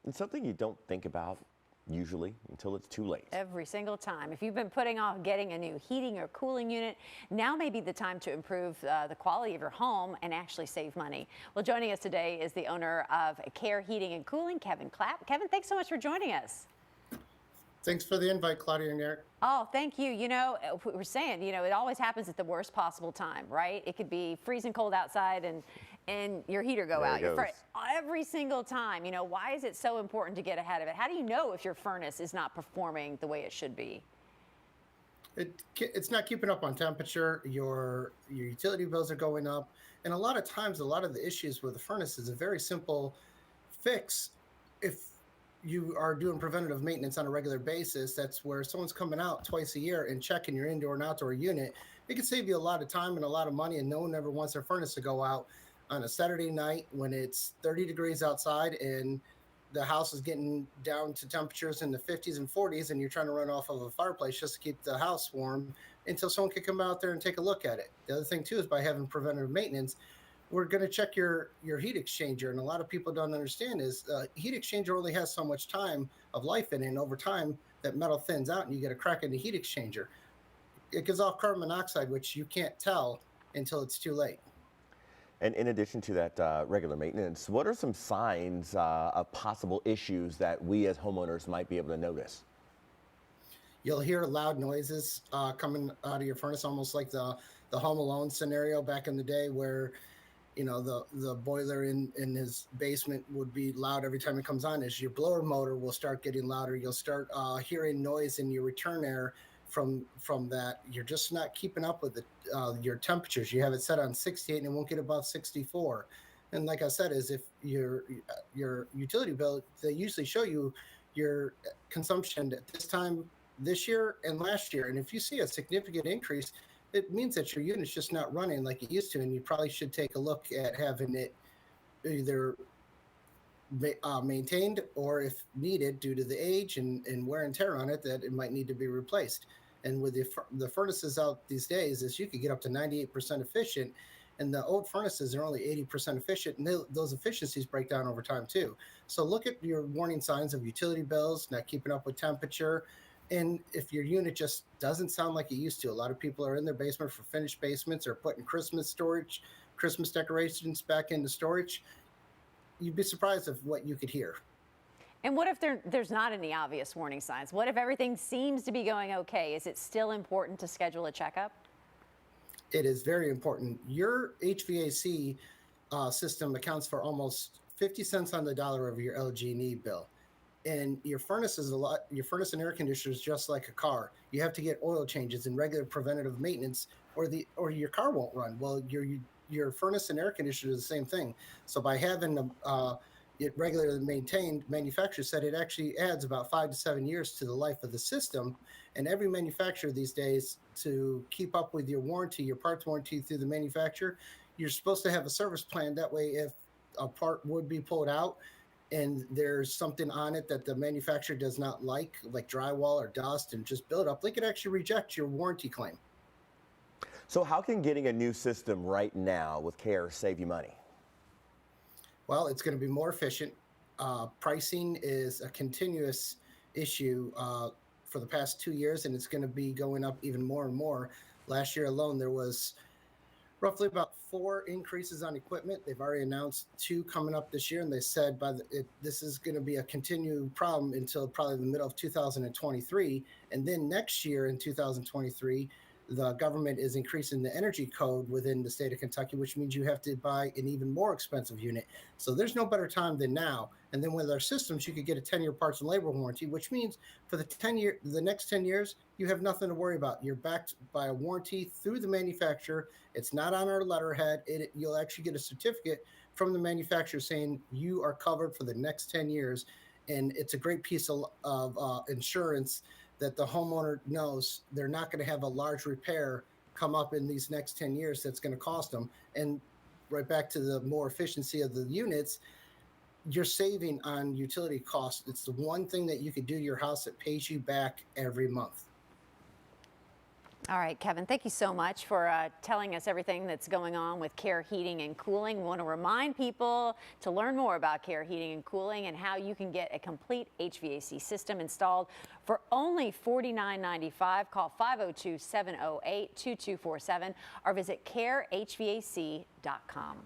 It's something you don't think about usually until it's too late. Every single time. If you've been putting off getting a new heating or cooling unit, now may be the time to improve the quality of your home and actually save money. Well, joining us today is the owner of Cair Heating and Cooling, Kevin Clapp. Kevin, thanks so much for joining us. Thanks for the invite, Claudia and Eric. Oh, thank you. You know, we're saying, it always happens at the worst possible time, right? It could be freezing cold outside and your heater go out. Every single time. Why is it so important to get ahead of it? How do you know if your furnace is not performing the way it should be? It's not keeping up on temperature. Your utility bills are going up. And a lot of times, a lot of the issues with the furnace is a very simple fix. If you are doing preventative maintenance on a regular basis, that's where someone's coming out twice a year and checking your indoor and outdoor unit. It can save you a lot of time and a lot of money, and no one ever wants their furnace to go out on a Saturday night when it's 30 degrees outside and the house is getting down to temperatures in the 50s and 40s, and you're trying to run off of a fireplace just to keep the house warm until someone can come out there and take a look at it. The other thing, too, is by having preventative maintenance, we're going to check your heat exchanger. And a lot of people don't understand is heat exchanger only has so much time of life in it. And over time, that metal thins out and you get a crack in the heat exchanger. It gives off carbon monoxide, which you can't tell until it's too late. And in addition to that regular maintenance, what are some signs of possible issues that we as homeowners might be able to notice? You'll hear loud noises coming out of your furnace, almost like the Home Alone scenario back in the day where the boiler in his basement would be loud every time it comes on. As your blower motor will start getting louder, you'll start hearing noise in your return air from that. You're just not keeping up with your temperatures. You have it set on 68 and it won't get above 64. And like I said, is if your utility bill, they usually show you your consumption at this time this year and last year. And if you see a significant increase, it means that your unit's just not running like it used to, and you probably should take a look at having it either maintained or, if needed, due to the age and wear and tear on it, that it might need to be replaced. And with the furnaces out these days, is you could get up to 98% efficient, and the old furnaces are only 80% efficient, and those efficiencies break down over time too. So look at your warning signs of utility bills, not keeping up with temperature. And if your unit just doesn't sound like it used to, a lot of people are in their basement for finished basements or putting Christmas decorations back into storage. You'd be surprised of what you could hear. And what if there's not any obvious warning signs? What if everything seems to be going okay? Is it still important to schedule a checkup? It is very important. Your HVAC system accounts for almost 50 cents on the dollar of your LG&E bill. And your furnace and air conditioner is just like a car. You have to get oil changes and regular preventative maintenance, or your car won't run. Well, your furnace and air conditioner is the same thing. So by having it regularly maintained, manufacturers said it actually adds about 5 to 7 years to the life of the system. And every manufacturer these days, to keep up with your warranty, your parts warranty through the manufacturer, you're supposed to have a service plan. That way, if a part would be pulled out and there's something on it that the manufacturer does not like drywall or dust and just buildup, they could actually reject your warranty claim. So how can getting a new system right now with Cair save you money? Well, it's going to be more efficient. Pricing is a continuous issue for the past 2 years, and it's going to be going up even more and more. Last year alone, there was roughly about 4 increases on equipment. They've already announced 2 coming up this year, and they said this is going to be a continued problem until probably the middle of 2023. And then next year in 2023, the government is increasing the energy code within the state of Kentucky, which means you have to buy an even more expensive unit. So there's no better time than now. And then with our systems, you could get a 10-year parts and labor warranty, which means for the next 10 years, you have nothing to worry about. You're backed by a warranty through the manufacturer. It's not on our letterhead. You'll actually get a certificate from the manufacturer saying you are covered for the next 10 years. And it's a great piece of insurance that the homeowner knows they're not going to have a large repair come up in these next 10 years that's going to cost them. And right back to the more efficiency of the units, you're saving on utility costs. It's the one thing that you could do to your house that pays you back every month. All right, Kevin, thank you so much for telling us everything that's going on with Cair Heating and Cooling. We want to remind people to learn more about Cair Heating and Cooling and how you can get a complete HVAC system installed for only $49.95. Call 502-708-2247 or visit cairhvac.com.